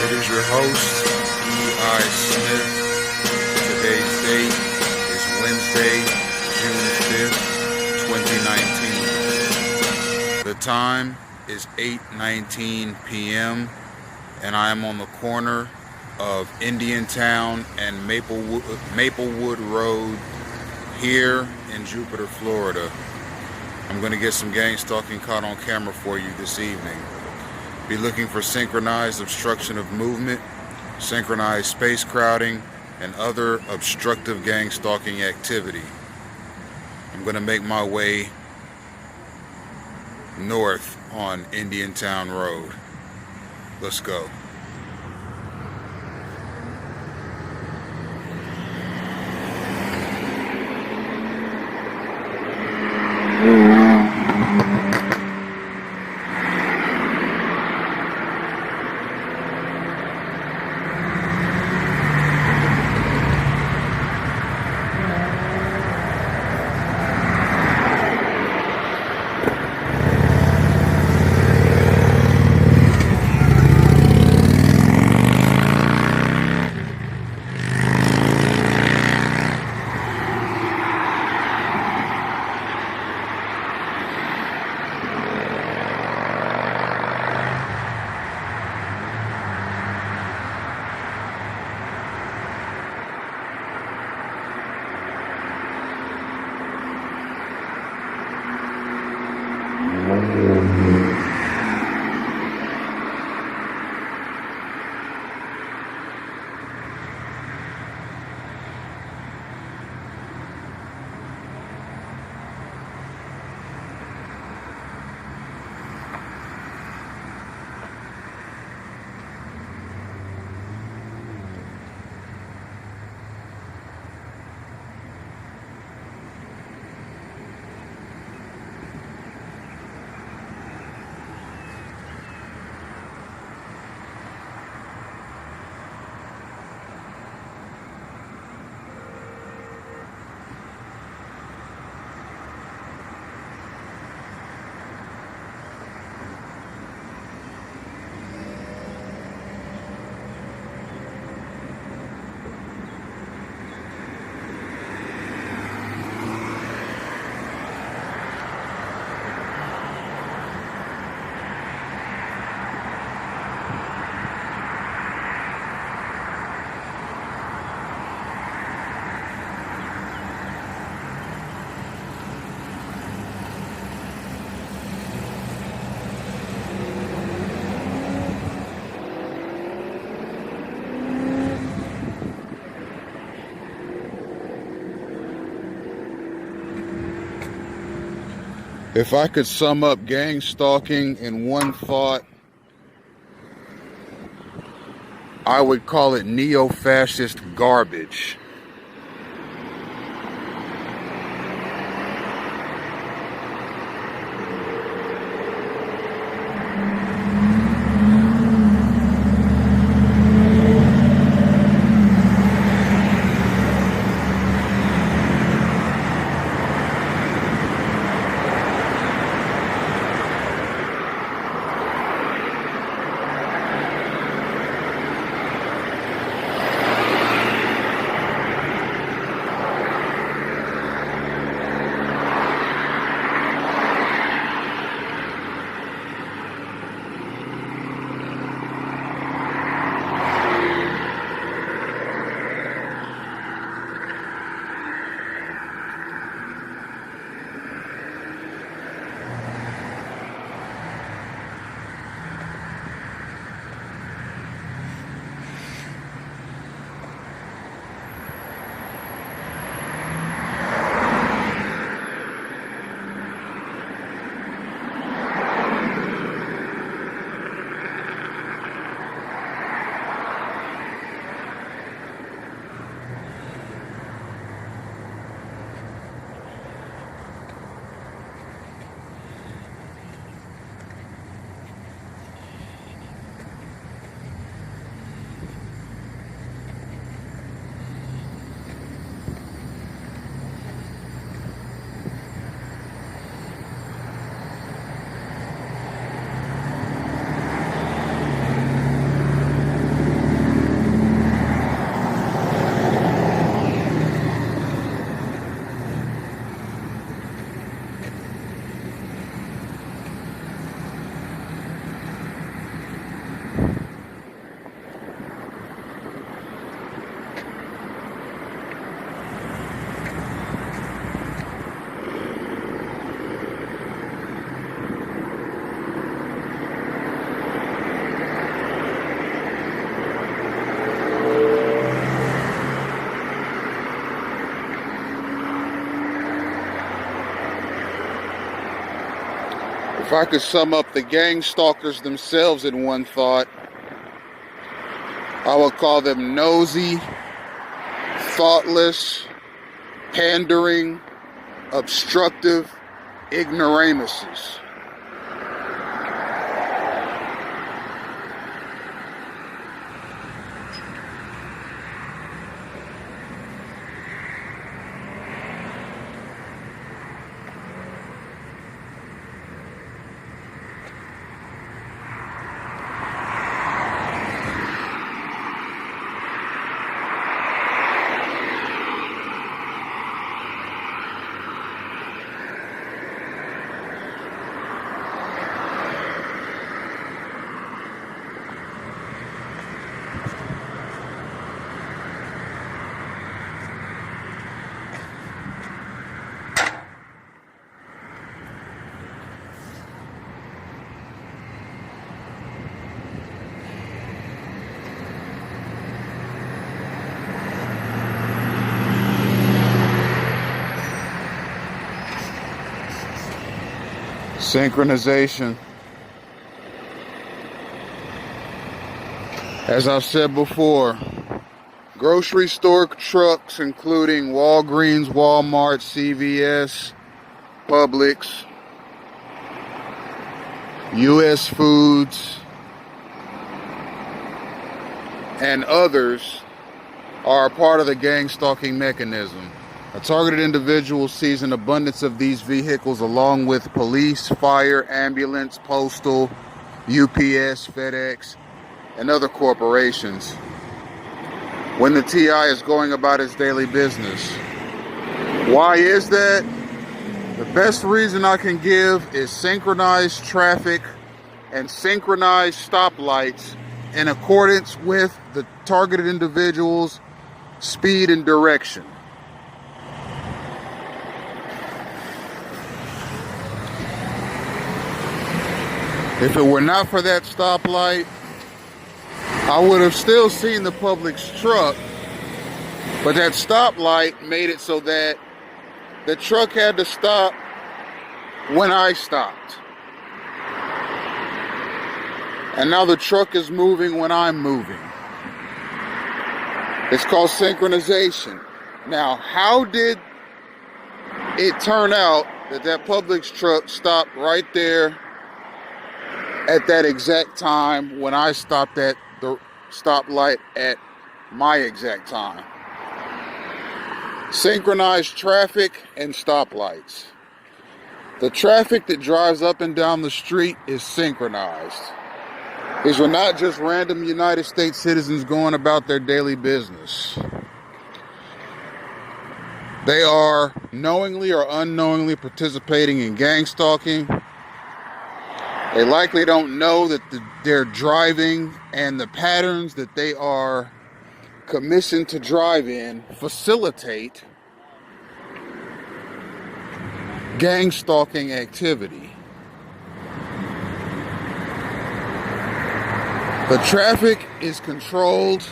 It is your host, E.I. Smith. Today's date is Wednesday, June 5th, 2019. The time is 8:19 p.m. and I am on the corner of Indiantown and Maplewood Road here in Jupiter, Florida. I'm going to get some gang stalking caught on camera for you this evening. Be looking for synchronized obstruction of movement, synchronized space crowding, and other obstructive gang stalking activity. I'm going to make my way north on Indiantown Road. Let's go. If I could sum up gang stalking in one thought, I would call it neo-fascist garbage. If I could sum up the gang stalkers themselves in one thought, I would call them nosy, thoughtless, pandering, obstructive ignoramuses. Synchronization. As I've said before, grocery store trucks including Walgreens, Walmart, CVS, Publix, US Foods, and others are a part of the gang stalking mechanism. A targeted individual sees an abundance of these vehicles along with police, fire, ambulance, postal, UPS, FedEx, and other corporations when the TI is going about his daily business. Why is that? The best reason I can give is synchronized traffic and synchronized stoplights in accordance with the targeted individual's speed and direction. If it were not for that stoplight, I would have still seen the Publix truck, but that stoplight made it so that the truck had to stop when I stopped. And now the truck is moving when I'm moving. It's called synchronization. Now, how did it turn out that that Publix truck stopped right there at that exact time when I stopped at the stoplight at my exact time? Synchronized traffic and stoplights. The traffic that drives up and down the street is synchronized. These were not just random United States citizens going about their daily business. They are knowingly or unknowingly participating in gang stalking. They likely don't know that they're driving, and the patterns that they are commissioned to drive in facilitate gang stalking activity. The traffic is controlled.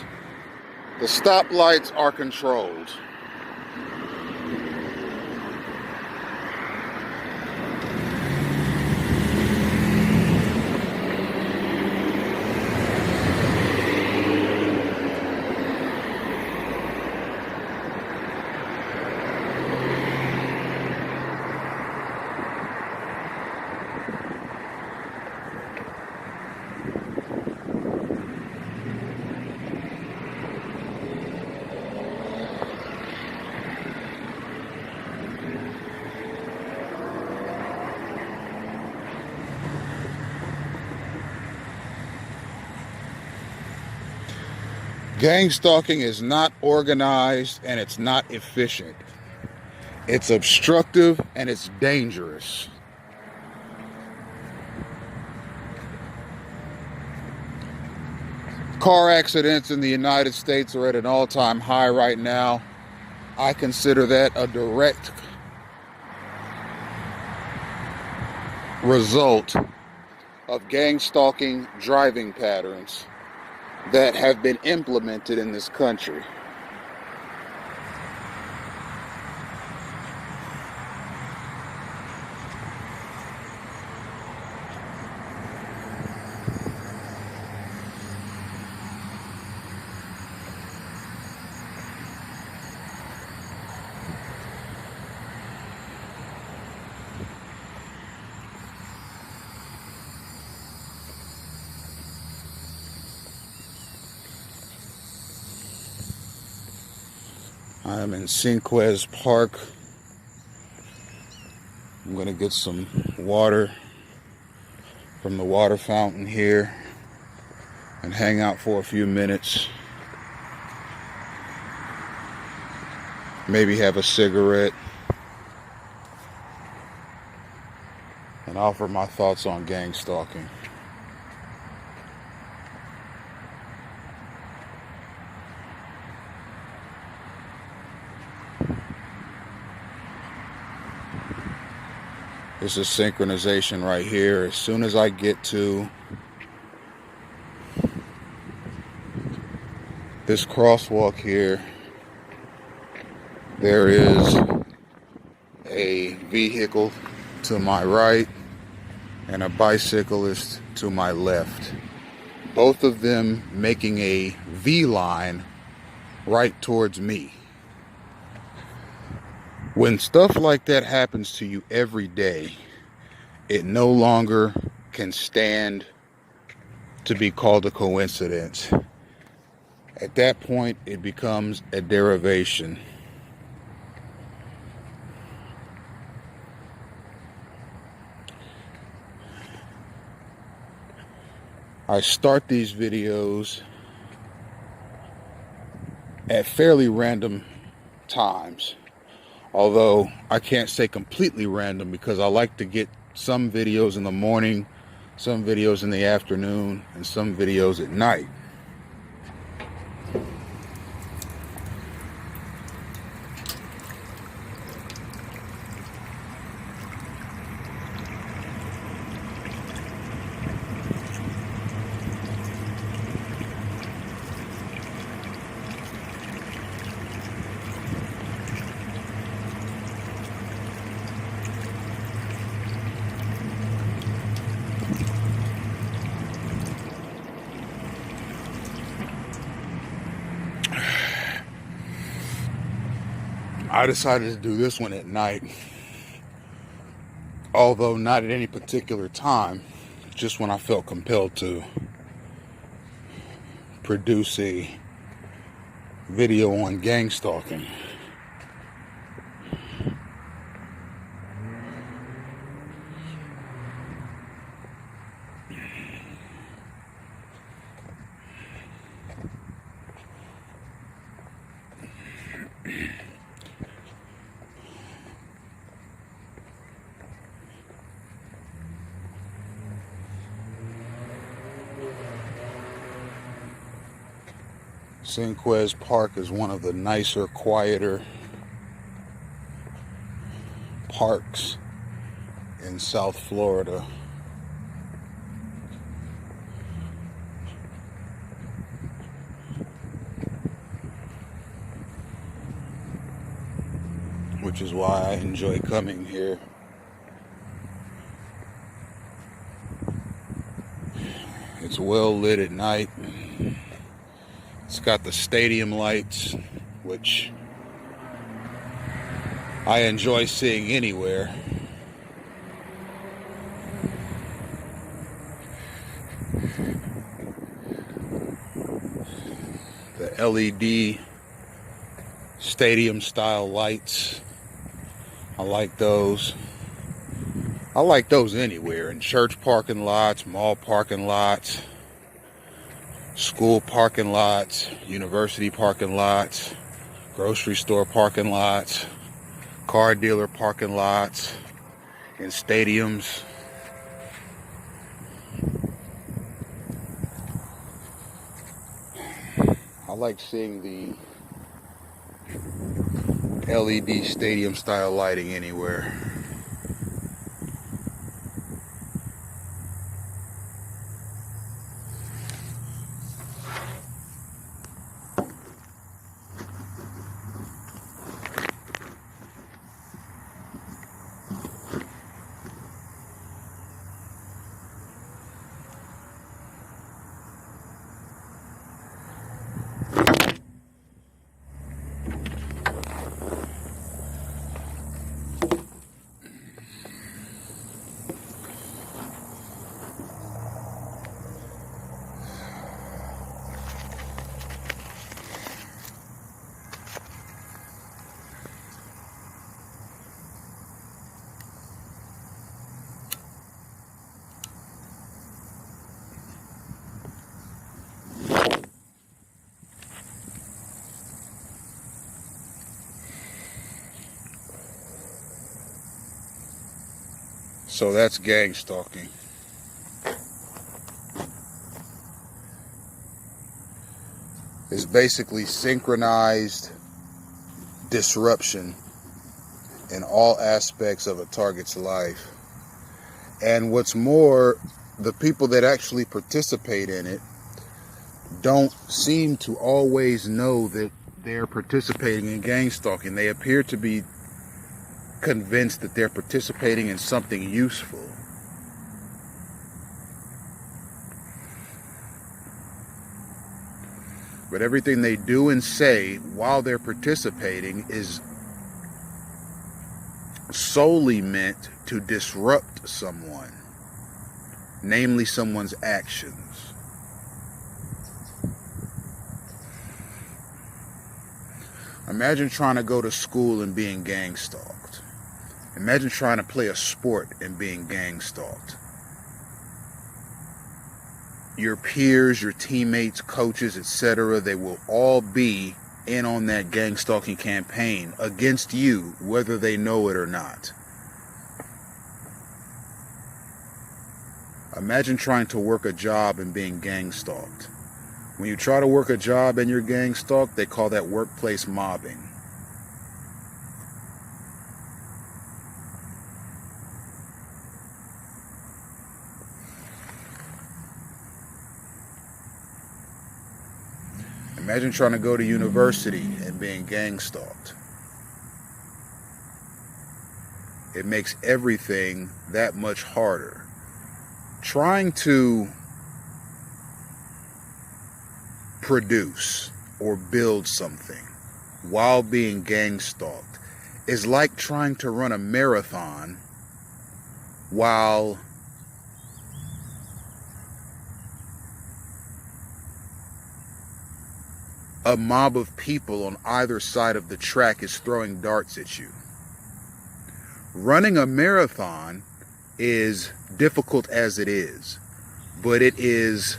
The stoplights are controlled. Gang stalking is not organized and it's not efficient. It's obstructive and it's dangerous. Car accidents in the United States are at an all-time high right now. I consider that a direct result of gang stalking driving patterns that have been implemented in this country. I am in Cinquez Park. I'm going to get some water from the water fountain here and hang out for a few minutes. Maybe have a cigarette and offer my thoughts on gang stalking. This is synchronization right here. As soon as I get to this crosswalk here, there is a vehicle to my right and a bicyclist to my left. Both of them making a V line right towards me. When stuff like that happens to you every day, it no longer can stand to be called a coincidence. At that point, it becomes a derivation. I start these videos at fairly random times. Although I can't say completely random because I like to get some videos in the morning, some videos in the afternoon, and some videos at night. I decided to do this one at night, although not at any particular time, just when I felt compelled to produce a video on gang stalking. Cinquez Park is one of the nicer, quieter parks in South Florida. Which is why I enjoy coming here. It's well lit at night. It's got the stadium lights, which I enjoy seeing anywhere. The LED stadium style lights, I like those. I like those anywhere, in church parking lots, mall parking lots, school parking lots, university parking lots, grocery store parking lots, car dealer parking lots, in stadiums. I like seeing the LED stadium style lighting anywhere. So that's gang stalking. It's basically synchronized disruption in all aspects of a target's life. And what's more, the people that actually participate in it don't seem to always know that they're participating in gang stalking. They appear to be convinced that they're participating in something useful. But everything they do and say while they're participating is solely meant to disrupt someone, namely someone's actions. Imagine trying to go to school and being gang stalked. Imagine trying to play a sport and being gang stalked. Your peers, your teammates, coaches, etc., they will all be in on that gang stalking campaign against you, whether they know it or not. Imagine trying to work a job and being gang stalked. When you try to work a job and you're gang stalked, they call that workplace mobbing. Imagine trying to go to university and being gang stalked. It makes everything that much harder. Trying to produce or build something while being gang stalked is like trying to run a marathon while a mob of people on either side of the track is throwing darts at you. Running a marathon is difficult as it is, but it is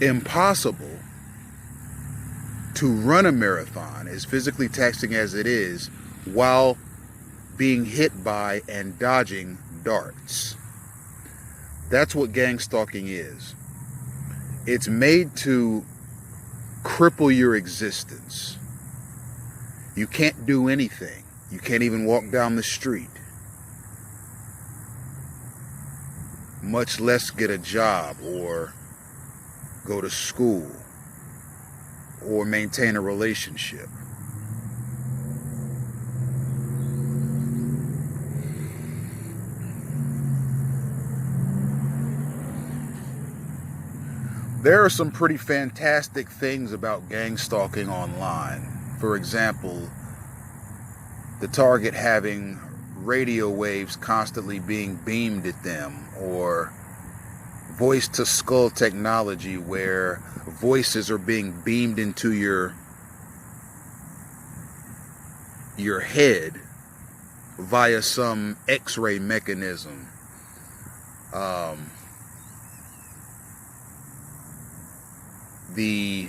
impossible to run a marathon, as physically taxing as it is, while being hit by and dodging darts. That's what gang stalking is. It's made to cripple your existence. You can't do anything. You can't even walk down the street, much less get a job or go to school or maintain a relationship. There are some pretty fantastic things about gang stalking online. For example, the target having radio waves constantly being beamed at them, or voice to skull technology where voices are being beamed into your head via some X-ray mechanism. The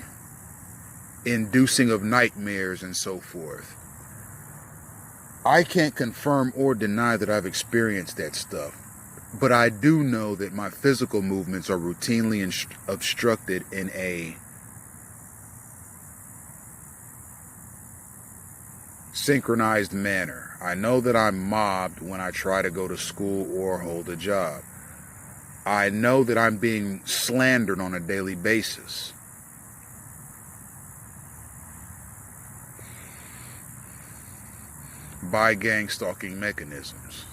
inducing of nightmares and so forth. I can't confirm or deny that I've experienced that stuff, but I do know that my physical movements are routinely obstructed in a synchronized manner. I know that I'm mobbed when I try to go to school or hold a job. I know that I'm being slandered on a daily basis. By gang stalking mechanisms.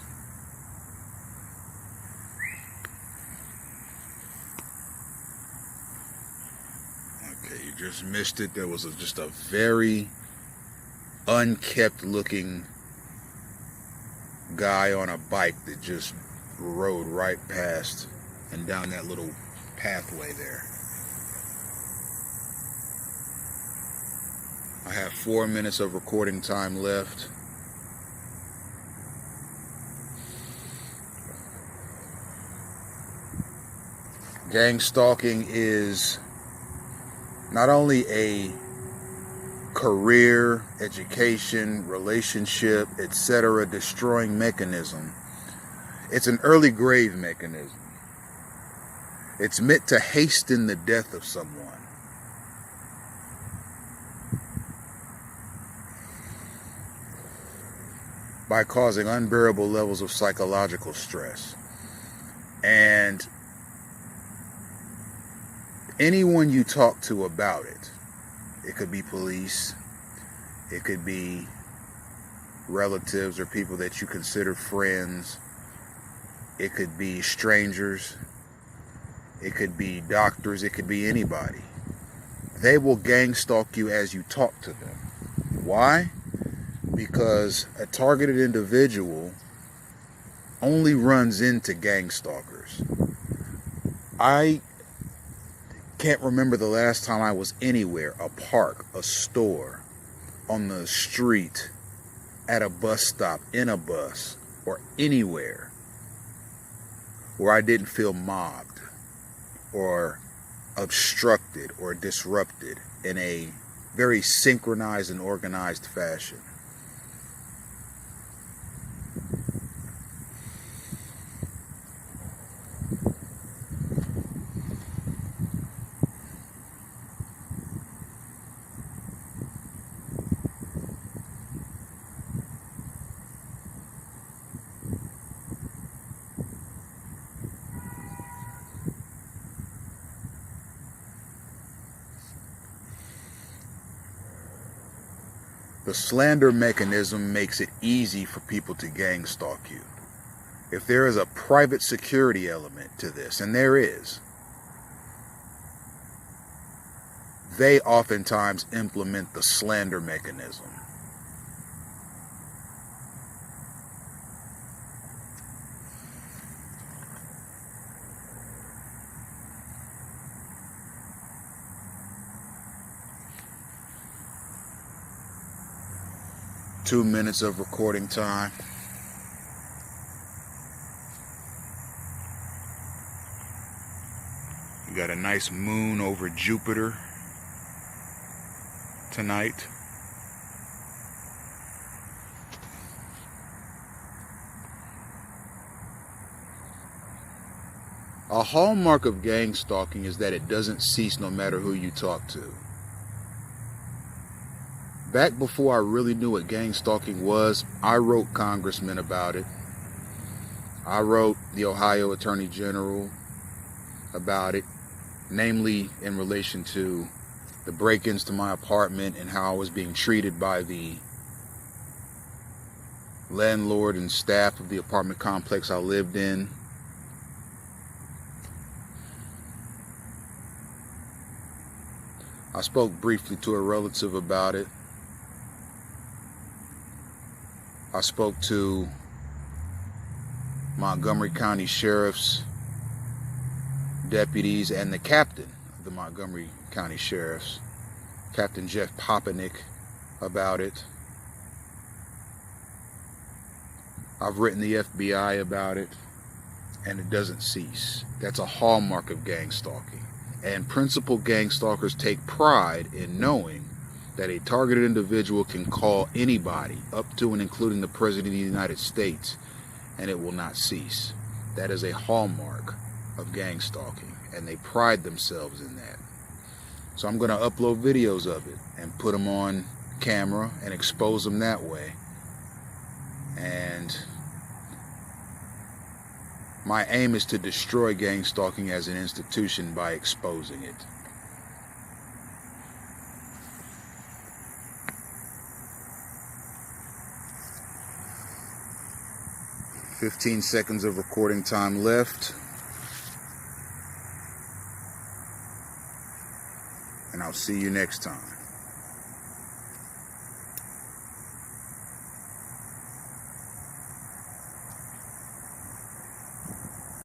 Okay, you just missed it. There was just a very unkept looking guy on a bike that just rode right past and down that little pathway there. I have 4 minutes of recording time left. Gang stalking is not only a career, education, relationship, etc. destroying mechanism. It's an early grave mechanism. It's meant to hasten the death of someone. By causing unbearable levels of psychological stress. And anyone you talk to about it, it could be police, it could be relatives or people that you consider friends, it could be strangers, it could be doctors, it could be anybody. They will gang stalk you as you talk to them. Why? Because a targeted individual only runs into gang stalkers. I can't remember the last time I was anywhere, a park, a store, on the street, at a bus stop, in a bus, or anywhere where I didn't feel mobbed or obstructed or disrupted in a very synchronized and organized fashion. The slander mechanism makes it easy for people to gang stalk you. If there is a private security element to this, and there is, they oftentimes implement the slander mechanism. Two minutes of recording time. We got a nice moon over Jupiter tonight. A hallmark of gang stalking is that it doesn't cease no matter who you talk to. Back before I really knew what gang stalking was, I wrote congressmen about it. I wrote the Ohio Attorney General about it, namely in relation to the break-ins to my apartment and how I was being treated by the landlord and staff of the apartment complex I lived in. I spoke briefly to a relative about it. I spoke to Montgomery County Sheriff's deputies and the captain of the Montgomery County Sheriff's, Captain Jeff Popenick, about it. I've written the FBI about it, and it doesn't cease. That's a hallmark of gang stalking. And principal gang stalkers take pride in knowing that a targeted individual can call anybody, up to and including the President of the United States, and it will not cease. That is a hallmark of gang stalking, and they pride themselves in that. So I'm going to upload videos of it and put them on camera and expose them that way. And my aim is to destroy gang stalking as an institution by exposing it. "15 seconds of recording time left. And I'll see you next time.